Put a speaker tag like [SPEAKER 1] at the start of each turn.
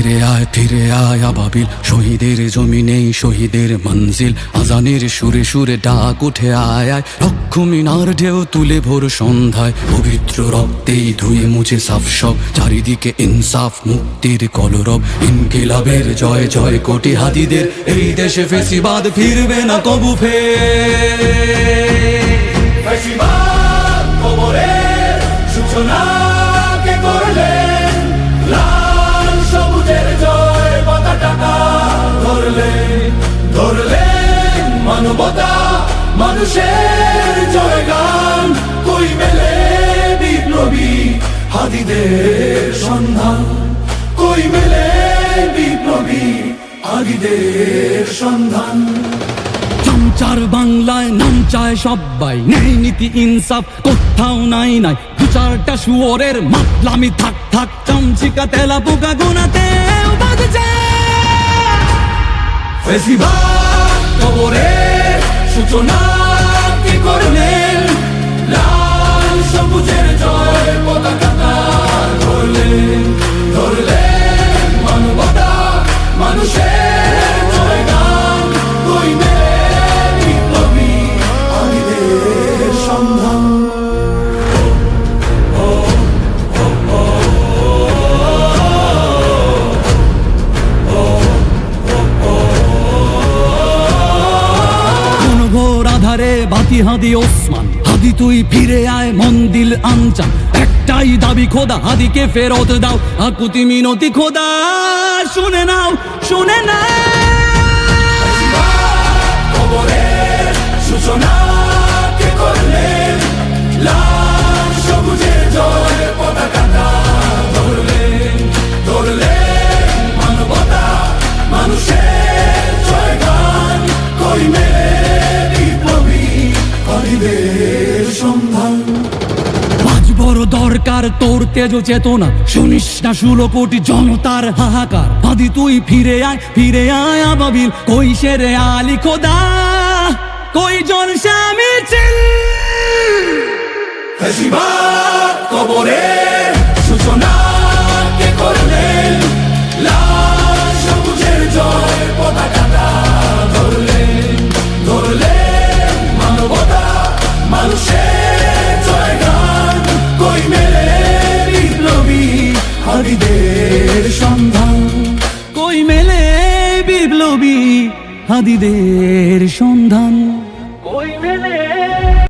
[SPEAKER 1] ফিরে আয় আবাবিল, শহীদের জমিনেই শহীদের মঞ্জিল। আজানের সুরে সুরে ডাক উঠে আয় আয়, রক্ষ মিনার ঢেউ তুলে ভোর সন্ধ্যায়। পবিত্র রক্তেই ধুয়ে মুছে সাফ সব, চারিদিকে ইনসাফ মুক্তির কলরব। ইনকিলাবের জয় জয় কোটি হাদিদের, এই দেশে ফেসিবাদ ফিরবে না কবু ফের।
[SPEAKER 2] ফেসিবাদ কবরের সূচনা কে করলেন, লাল সবুজের জয় পতাকা ধরলেন মানবতা মানুষের জয়গান। কই মেলে বিপ্লবী হাদিদের সন্ধান, কই মেলে বিপ্লবী হাদিদের সন্ধান।
[SPEAKER 1] চামচার বাংলায় নাম চায় সবাই, ন্যায় নীতি ইনসাফ কোথাও নাই নাই। দু চারটা শুয়োরের মাতলামি থাক থাক, চামচিকা তেলা পোকা গোনাতেও বাজছে।
[SPEAKER 2] ফেসিবাদ কবরের সূচনা কে করলেন, লাল সবুজের জয় পতাকা ধরলেন মানবতা মানুষের জয়গান। কই মেলে বিপ্লবী হাদিদের সন্ধান।
[SPEAKER 1] আধারে বাতি হাদি ওসমান, হাদি তুই ফিরে আয় মন্দিল আনচান। একটাই দাবি খোদা, হাদিকে ফেরত দাও, আকুতি মিনতি খোদা শুনে নাও শুনে নাও।
[SPEAKER 2] কবরের সূচনা কে করলেন, লাল সবুজের জয় পতাকা ধরলেন মানবতা মানুষের জয়গান। কই মেলে বিপ্লবী হাদিদের সন্ধান।
[SPEAKER 1] আজ বড় দরকার তোর তেজ চেতনা, শুনিস না 16 কোটি জনতার হাহাকার। হাদি তুই ফিরে আয় আবাবিল, কই শেরে আলী খোদা, কই জলসা মিছিল।
[SPEAKER 2] ফেসিবাদ কবরের সূচনা কে করলেন, লাল সবুজের জয় পতাকা ধরলেন মানবতা মানুষের জয়গান। কই মেলে বিপ্লবী হাদিদের সন্ধান,
[SPEAKER 1] কই মেলে বিপ্লবী হাদিদের সন্ধান,
[SPEAKER 2] কই মেলে